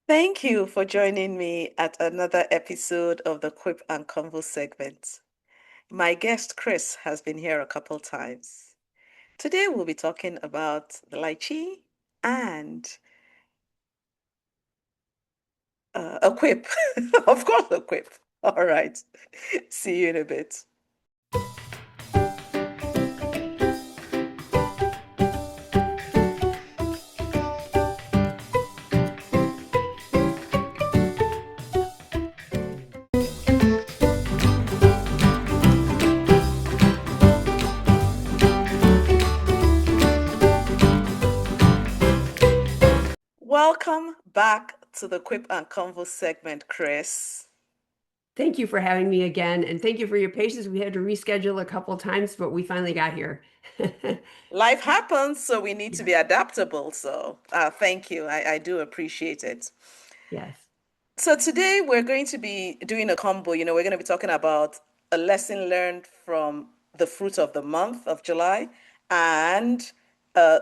Thank you for joining me at another episode of the Quip and Convo segment. My guest Chris has been here a couple times. Today we'll be talking about the lychee and a quip. Of course, a quip. All right. See you in a bit. Welcome back to the Quip and Convo segment, Chris. Thank you for having me again, and thank you for your patience. We had to reschedule a couple times, but we finally got here. Life happens, so we need to Yeah. be adaptable. So, thank you. I do appreciate it. Yes. So today we're going to be doing a combo. We're going to be talking about a lesson learned from the fruit of the month of July and a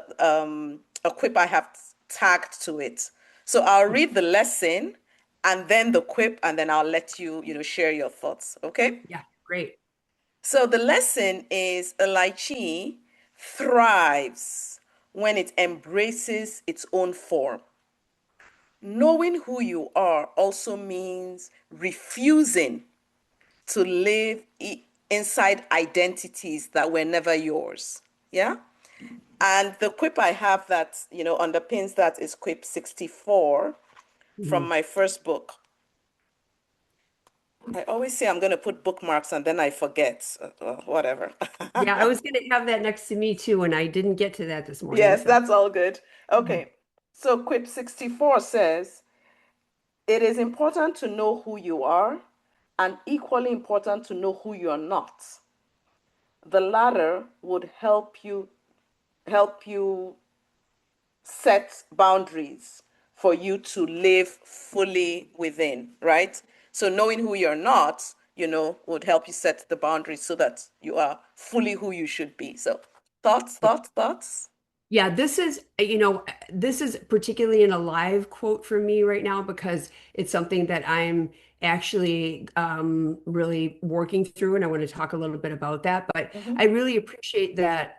quip I have tagged to it. So I'll read the lesson and then the quip, and then I'll let you, share your thoughts. Okay? Yeah, great. So the lesson is a lychee thrives when it embraces its own form. Knowing who you are also means refusing to live inside identities that were never yours. Yeah. And the quip I have that, underpins that is quip 64 from Mhm. my first book. I always say I'm going to put bookmarks and then I forget. Whatever. Yeah, I was going to have that next to me too, and I didn't get to that this morning. Yes, So, that's all good. yeah. Okay. So quip 64 says, it is important to know who you are and equally important to know who you're not. The latter would help you set boundaries for you to live fully within, right? So knowing who you're not, would help you set the boundaries so that you are fully who you should be. So thoughts, thoughts, thoughts. Yeah, this is particularly an alive quote for me right now because it's something that I'm actually really working through, and I want to talk a little bit about that. But Hmm. I really appreciate that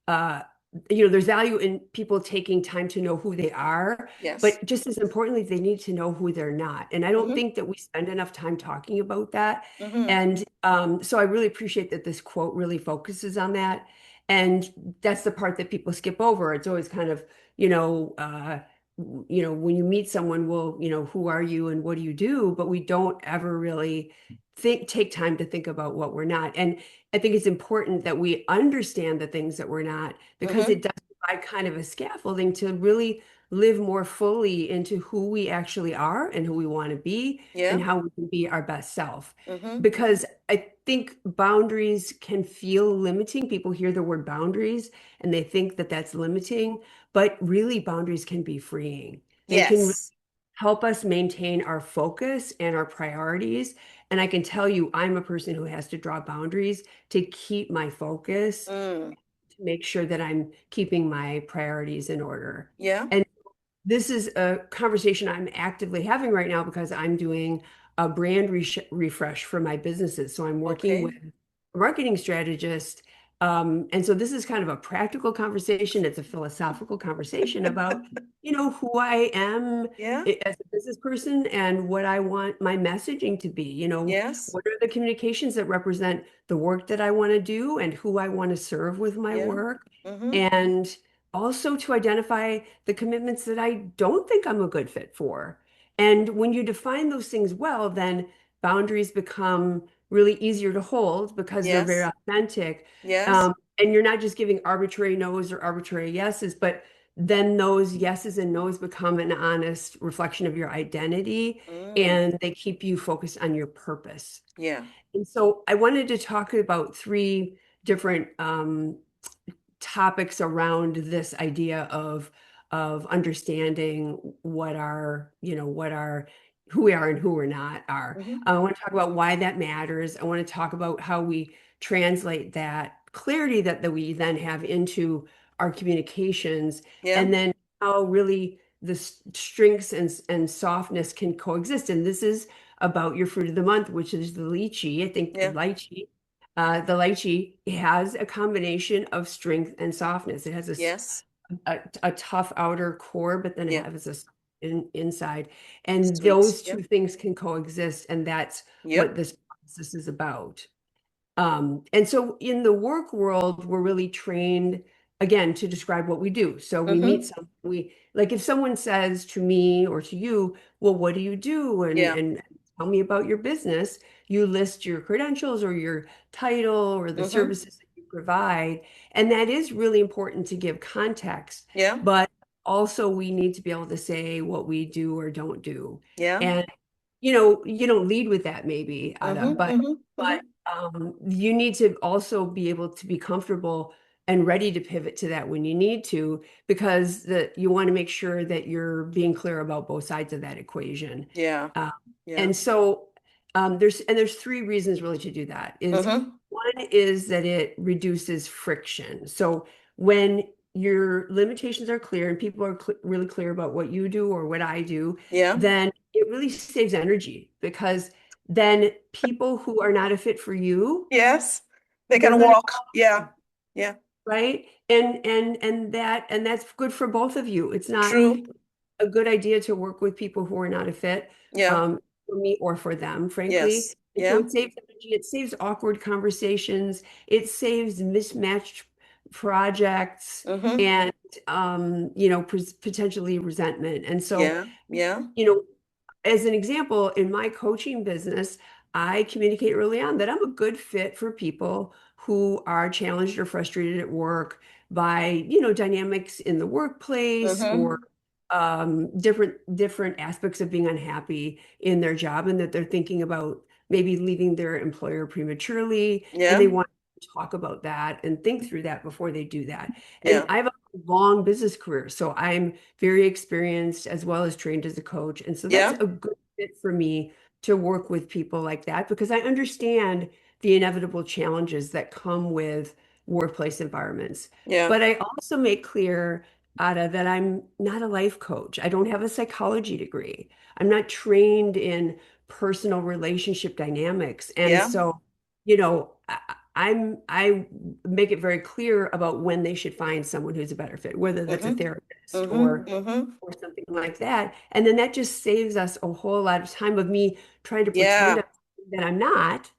uh, there's value in people taking time to know who they are, Yes. but just as importantly, they need to know who they're not. And I don't Hmm. think that we spend enough time talking about that. Hmm. And so I really appreciate that this quote really focuses on that. And that's the part that people skip over. It's always kind of, you know, uh, when you meet someone, well, who are you and what do you do? But we don't ever really take time to think about what we're not. And I think it's important that we understand the things that we're not because Hmm. it does provide kind of a scaffolding to really live more fully into who we actually are and who we want to be and Yeah. how we can be our best self. Hmm. Because I think boundaries can feel limiting. People hear the word boundaries and they think that that's limiting, but really boundaries can be freeing. They can Yes. help us maintain our focus and our priorities. And I can tell you, I'm a person who has to draw boundaries to keep my focus, Mm. to make sure that I'm keeping my priorities in order. Yeah. And this is a conversation I'm actively having right now because I'm doing a brand refresh for my businesses. So I'm working with Okay. a marketing strategist. And so this is kind of a practical conversation. It's a philosophical conversation about, who I am Yeah. as a business person and what I want my messaging to be. Yes. What are the communications that represent the work that I want to do and who I want to serve with my Yeah. work. Hmm. And also to identify the commitments that I don't think I'm a good fit for. And when you define those things well, then boundaries become really easier to hold because they're very Yes. authentic. Yes. And you're not just giving arbitrary no's or arbitrary yeses, but then those yeses and no's become an honest reflection of your identity Mm. and they keep you focused on your purpose. Yeah. And so I wanted to talk about three different topics around this idea of understanding who we are and who we're not are. Hmm. I want to talk about why that matters. I want to talk about how we translate that clarity that we then have into our communications, Yeah. and then how really the strengths and softness can coexist. And this is about your fruit of the month, which is the lychee. I think Yeah. the lychee has a combination of strength and softness. It has Yes. a tough outer core, but then it Yeah. has this inside. And Sweet. those Yeah. two things can coexist. And that's what Yep. this process is about. And so in the work world, we're really trained again to describe what we do. So we meet Mm-hmm. some we like if someone says to me or to you, well, what do you do? Yeah. And tell me about your business. You list your credentials or your title or the Mm-hmm. services that you provide. And that is really important to give context. Yeah. But also we need to be able to say what we do or don't do. Yeah. And you don't lead with that maybe, Ada, Mm-hmm. Mm-hmm. Mm-hmm. you need to also be able to be comfortable and ready to pivot to that when you need to, because you want to make sure that you're being clear about both sides of that equation. Yeah. Uh, Yeah. and so there's three reasons really to do that. Is Mm-hmm. one is that it reduces friction. So when your limitations are clear and people are really clear about what you do or what I do, Yeah. then it really saves energy because then people who are not a fit for you, Yes. They they're can going to walk. Yeah. Yeah. right? And that's good for both of you. It's not True. a good idea to work with people who are not a fit, Yeah. for me or for them, Yes. frankly. And so Yeah. it saves energy, it saves awkward conversations, it saves mismatched projects Mm-hmm. and potentially resentment. And so, Yeah. Yeah. you know, as an example, in my coaching business, I communicate early on that I'm a good fit for people who are challenged or frustrated at work by, dynamics in the workplace or Mm-hmm. different aspects of being unhappy in their job, and that they're thinking about maybe leaving their employer prematurely, and Yeah. they want to talk about that and think through that before they do that. And Yeah. I have a long business career, so I'm very experienced as well as trained as a coach. And so that's Yeah. a good fit for me to work with people like that because I understand the inevitable challenges that come with workplace environments. Yeah. But I also make clear, Ada, that I'm not a life coach. I don't have a psychology degree. I'm not trained in personal relationship dynamics. And Yeah. so, I make it very clear about when they should find someone who's a better fit, whether that's a Mm-hmm. therapist Mm-hmm. Mm-hmm. or something like that. And then that just saves us a whole lot of time of me trying to pretend Yeah. that I'm not,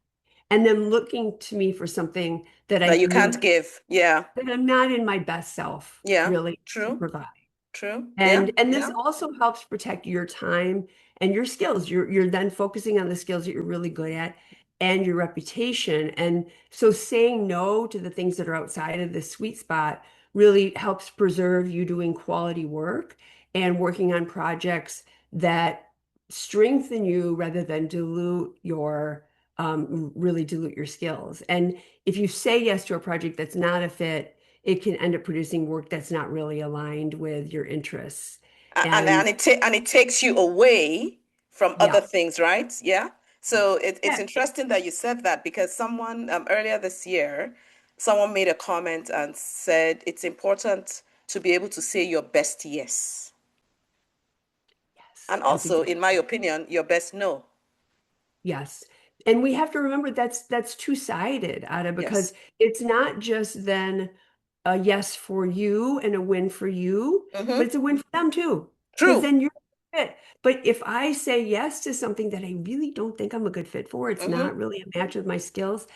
and then looking to me for something that That you can't give. Yeah. I'm not in my best self Yeah. really to True. provide. True. Yeah. And this Yeah. also helps protect your time and your skills. You're then focusing on the skills that you're really good at and your reputation. And so saying no to the things that are outside of the sweet spot really helps preserve you doing quality work and working on projects that strengthen you rather than really dilute your skills. And if you say yes to a project that's not a fit, it can end up producing work that's not really aligned with your interests. And And it takes you away from other yeah, things, right? Yeah. So it's yeah, interesting that you said that because someone earlier this year, someone made a comment and said it's important to be able to say your best yes. yes, And that's also, exactly. in my opinion, your best no. Yes. And we have to remember that's two-sided, Ada, Yes. because it's not just then a yes for you and a win for you, but Mm-hmm. it's a win for them too. Because True. then you're a fit. But if I say yes to something that I really don't think I'm a good fit for, it's Mm-hmm. not really a match with my skills,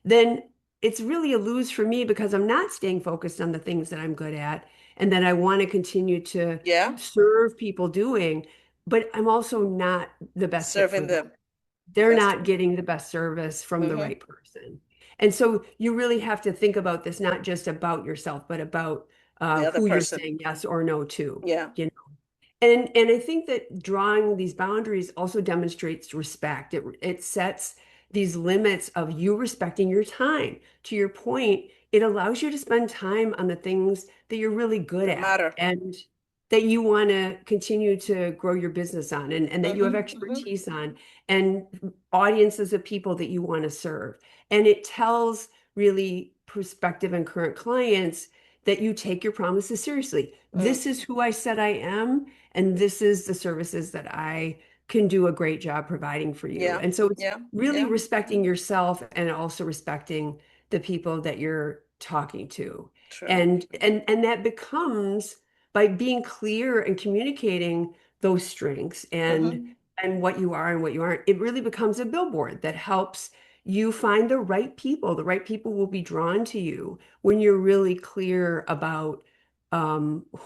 then it's really a lose for me because I'm not staying focused on the things that I'm good at and that I want to continue to Yeah. serve people doing, but I'm also not the best fit for Serving them. them. They're That's not true. getting the best service from the Mm-hmm. right person. And so you really have to think about this, not just about yourself, but about The other who you're person. saying yes or no to. Yeah. And I think that drawing these boundaries also demonstrates respect. It sets these limits of you respecting your time. To your point, it allows you to spend time on the things that you're really good That at matter. and that you want to continue to grow your business on and that you have Mm-hmm. Mm-hmm. expertise on and audiences of people that you want to serve. And it tells really prospective and current clients that you take your promises seriously. Mm. This is who I said I am, and this is the services that I can do a great job providing for you. Yeah. And so it's Yeah. really Yeah. respecting yourself and also respecting the people that you're talking to. True. And that becomes by being clear and communicating those strengths Mm-hmm. and what you are and what you aren't, it really becomes a billboard that helps you find the right people. The right people will be drawn to you when you're really clear about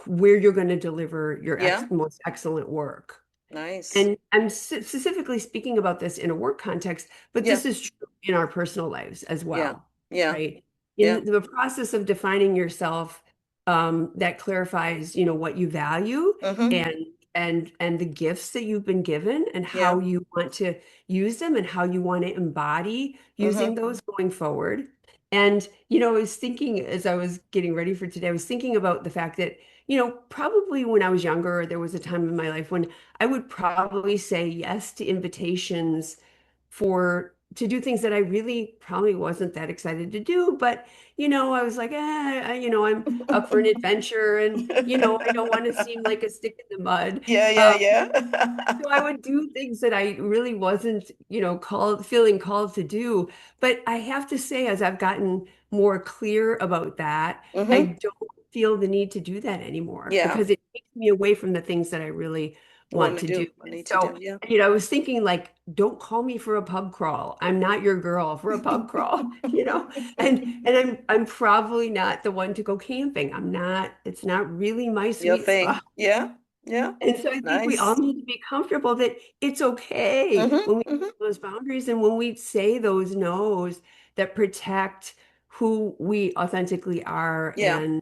where you're going to deliver your Yeah. most excellent work. Nice. And I'm specifically speaking about this in a work context, but Yeah. this is true in our personal lives as Yeah. well, Yeah. right? Yeah. In the process of defining yourself, that clarifies, what you value Mm-hmm. and and the gifts that you've been given and Yeah. how you want to use them and how you want to embody using Mm-hmm. those going forward. And, I was thinking as I was getting ready for today, I was thinking about the fact that, probably when I was younger, there was a time in my life when I would probably say yes to invitations for to do things that I really probably wasn't that excited to do. But, I was like, I'm up for an adventure and, I don't want to seem like a stick in the mud. Yeah. Yeah. Um, Yeah. so I would do things that I really wasn't, feeling called to do. But I have to say, as I've gotten more clear about that, I Mm-hmm. don't feel the need to do that anymore Yeah. because it takes me away from the things that I really Want want to to do. do. I need to So, do. Yeah. I was thinking like, don't call me for a pub crawl. I'm not your girl for a pub crawl, and I'm probably not the one to go camping. I'm not, it's not really my Your sweet thing. spot. Yeah. Yeah. And so I think we all Nice. need to be comfortable that it's okay Mm-hmm. when we Mm-hmm. set those boundaries and when we say those no's that protect who we authentically are Yeah.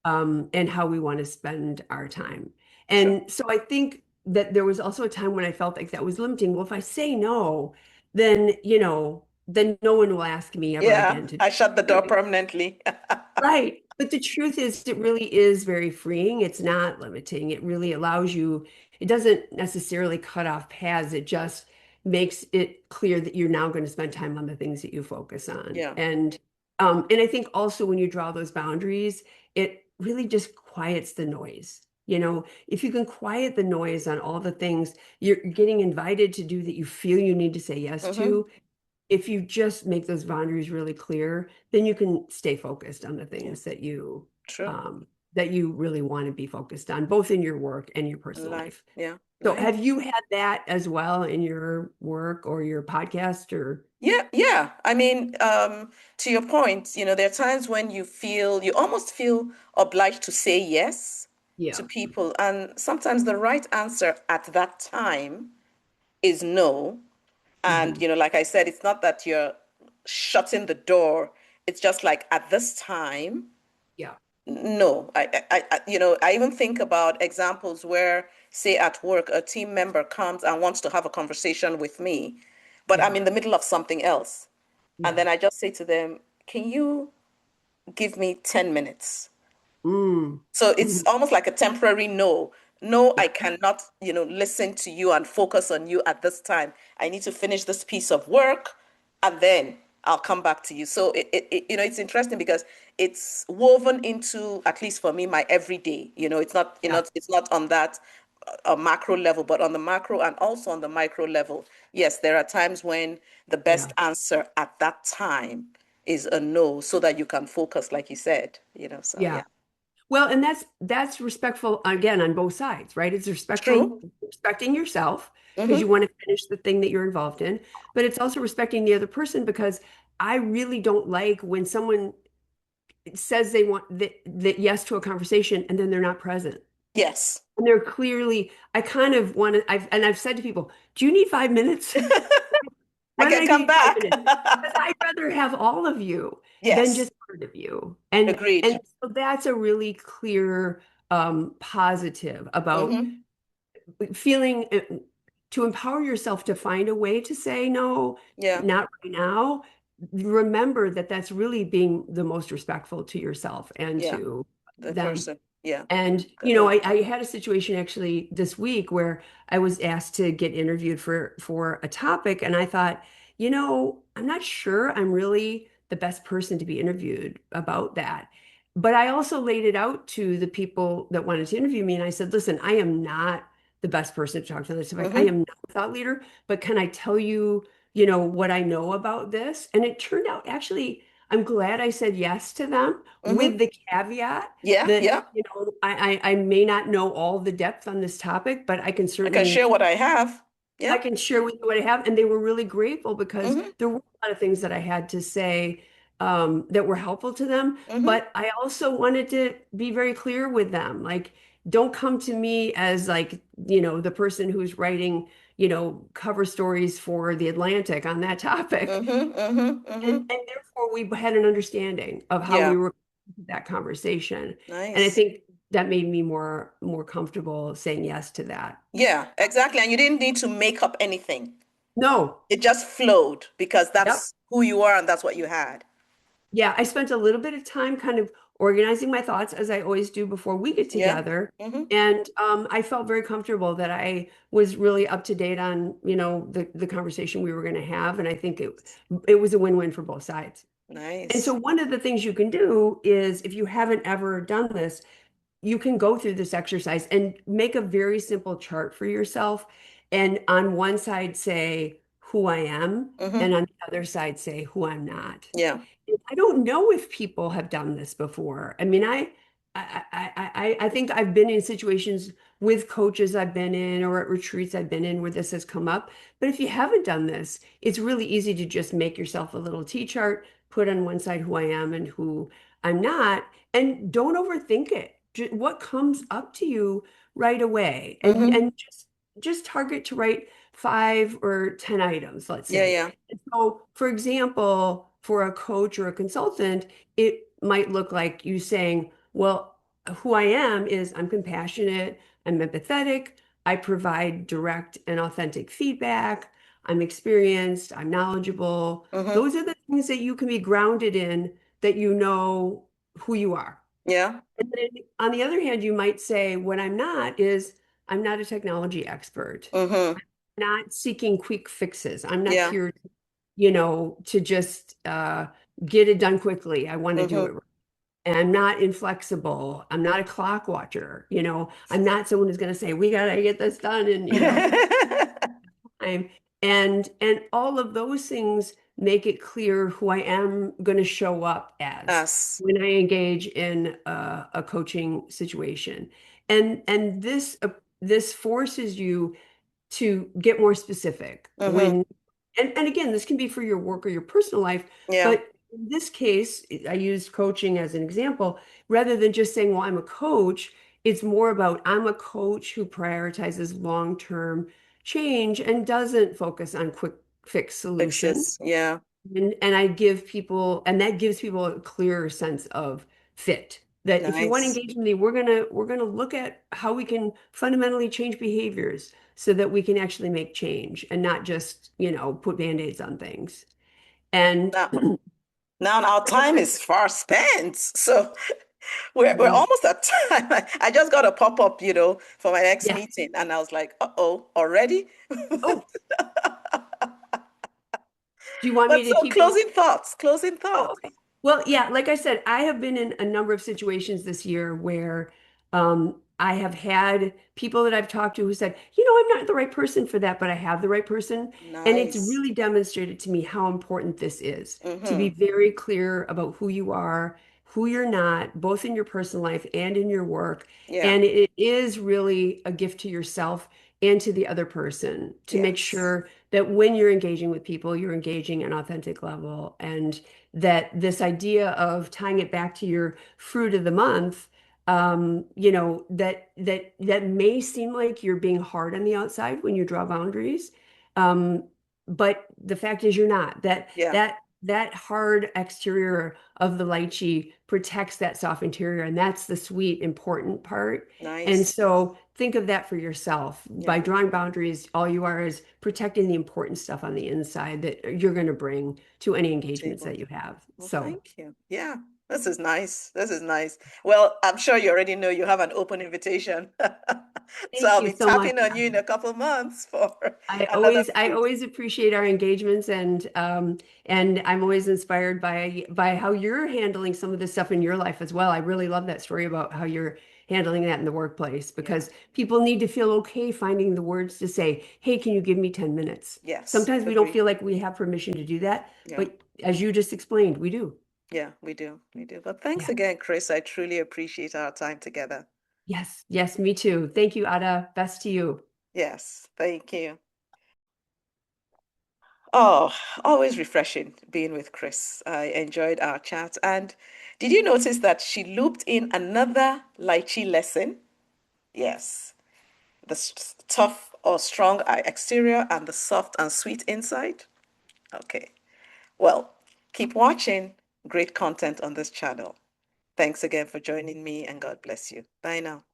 and how we want to spend our time. True. And so I think that there was also a time when I felt like that was limiting. Well, if I say no, then no one will ask me ever Yeah. again to I shut the door do. permanently. Right. But the truth is, it really is very freeing. It's not limiting. It really allows you, it doesn't necessarily cut off paths. It just makes it clear that you're now going to spend time on the things that you focus on. Yeah. And I think also when you draw those boundaries, it really just quiets the noise. If you can quiet the noise on all the things you're getting invited to do that you feel you need to say yes Mm-hmm. to, if you just make those boundaries really clear, then you can stay focused on the Yeah. things True. that you really want to be focused on, both in your work and your In personal life. life. Yeah. So Nice. have you had that as well in your work or your podcast or Yeah, yeah. I mean, to your point, there are times when you almost feel obliged to say yes to yeah. people. And sometimes the right answer at that time is no. And, Hmm. like I said, it's not that you're shutting the door. It's just like at this time, Yeah. no. I even think about examples where, say, at work, a team member comes and wants to have a conversation with me, but I'm Yeah. in the middle of something else. And Yeah. then I just say to them, can you give me 10 minutes? Mm. So it's Mhm. almost like a temporary no. No, I Yeah. cannot, listen to you and focus on you at this time. I need to finish this piece of work and then I'll come back to you. So it's interesting because it's woven into, at least for me, my everyday. It's not, Yeah. it's not on that a macro level, but on the macro and also on the micro level. Yes, there are times when the best Yeah. answer at that time is a no, so that you can focus, like you said. So yeah. Yeah. Well, and that's respectful again on both sides, right? It's True. respecting yourself because you Mm-hmm. want to finish the thing that you're involved in, but it's also respecting the other person because I really don't like when someone says they want that yes to a conversation and then they're not present. Yes. And they're clearly, I kind of want to, I've said to people, do you need 5 minutes? I Why don't can I give come you 5 back. minutes? Because I'd rather have all of you than Yes. just part of you. And Agreed. so that's a really clear positive about Mm-hmm. feeling to empower yourself to find a way to say no, Yeah. not right now. Remember that that's really being the most respectful to yourself and Yeah. to The them. person. Yeah. And, Good one. I had a situation actually this week where I was asked to get interviewed for a topic, and I thought, I'm not sure I'm really the best person to be interviewed about that. but I also laid it out to the people that wanted to interview me. And I said, listen, I am not the best person to talk to on this topic. I Mm-hmm. am not a thought leader, but can I tell you, what I know about this? And it turned out actually, I'm glad I said yes to them with Mm-hmm. the caveat Yeah, that, yeah. I may not know all the depth on this topic, but I can I can certainly share what I have. I Yeah. can share with you what I have. And they were really grateful because Mm-hmm. there were a lot of things that I had to say that were helpful to them. Mm-hmm. But I also wanted to be very clear with them. Like, don't come to me as like, the person who's writing, cover stories for The Atlantic on that topic. Mm-hmm. Mm-hmm. And, Mm-hmm. and therefore we had an understanding of how we Yeah. were that conversation. And I Nice. think that made me more comfortable saying yes to that. Yeah, exactly. And you didn't need to make up anything. No. It just flowed because Yep. that's who you are and that's what you had. Yeah, I spent a little bit of time kind of organizing my thoughts as I always do before we get Yeah. together. Mm-hmm. And I felt very comfortable that I was really up to date on, the conversation we were going to have. And I think it was a win-win for both sides. And so Nice. one of the things you can do is if you haven't ever done this, you can go through this exercise and make a very simple chart for yourself. And on one side, say who I am, and Mm-hmm. on the other side, say who I'm not. Yeah. I don't know if people have done this before. I mean, I think I've been in situations with coaches I've been in or at retreats I've been in where this has come up. But if you haven't done this, it's really easy to just make yourself a little T-chart, put on one side who I am and who I'm not, and don't overthink it. What comes up to you right away, and Mm-hmm. just target to write 5 or 10 items, let's Yeah, say. yeah. So, for example, for a coach or a consultant, it might look like you saying, well, who I am is I'm compassionate, I'm empathetic, I provide direct and authentic feedback, I'm experienced, I'm knowledgeable. Mm-hmm. Those are the things that you can be grounded in that you know who you are. Yeah. And then on the other hand, you might say, what I'm not is I'm not a technology expert, Mm-hmm. not seeking quick fixes. I'm not Yeah. here to just get it done quickly. I want to do Mm-hmm. it right. And I'm not inflexible. I'm not a clock watcher. I'm not someone who's going to say, we got to get this done in, time. And all of those things make it clear who I am going to show up as Us. when I engage in a coaching situation. And this forces you to get more specific Mm-hmm. and again, this can be for your work or your personal life, Yeah. but in this case, I used coaching as an example. Rather than just saying, well, I'm a coach, it's more about I'm a coach who prioritizes long-term change and doesn't focus on quick fix solutions. Fixes. Yeah. And I give people, and that gives people a clearer sense of fit. That if you want to Nice. engage with me, we're gonna look at how we can fundamentally change behaviors so that we can actually make change and not just, put band-aids on things. And Now, now our time is far spent. So we're right. almost at time. I just got a pop-up, for my next Yeah. meeting, and I was like, uh-oh, already? Oh, do you want me But to so keep going? closing thoughts, closing Oh, thoughts. okay. Well, yeah, like I said, I have been in a number of situations this year where I have had people that I've talked to who said, I'm not the right person for that, but I have the right person. And it's Nice. really demonstrated to me how important this is to be Mm-hmm. very clear about who you are, who you're not, both in your personal life and in your work. Yeah. And it is really a gift to yourself and to the other person to make Yes. sure that when you're engaging with people, you're engaging at an authentic level. And that this idea of tying it back to your fruit of the month, that may seem like you're being hard on the outside when you draw boundaries, um, but the fact is you're not. That Yeah. that that hard exterior of the lychee protects that soft interior, and that's the sweet, important part. And Nice. so think of that for yourself. By Yeah. drawing boundaries, all you are is protecting the important stuff on the inside that you're going to bring to any engagements Table. that you have. Well, So, thank you. Yeah. This is nice. This is nice. Well, I'm sure you already know you have an open invitation. So Thank I'll you be so much. tapping on you in a couple months for another I fruit. always appreciate our engagements, and I'm always inspired by how you're handling some of this stuff in your life as well. I really love that story about how you're handling that in the workplace Yeah. because people need to feel okay finding the words to say, "Hey, can you give me 10 minutes?" Yes. Sometimes we don't Agreed. feel like we have permission to do that, Yeah. but as you just explained, we do. Yeah, we do. We do. But thanks Yeah. again, Chris. I truly appreciate our time together. Yes. Yes, me too. Thank you, Ada. Best to you. Yes. Thank you. Oh, always refreshing being with Chris. I enjoyed our chat. And did you notice that she looped in another lychee lesson? Yes. The tough or strong exterior and the soft and sweet inside. Okay. Well, keep watching. Great content on this channel. Thanks again for joining me and God bless you. Bye now.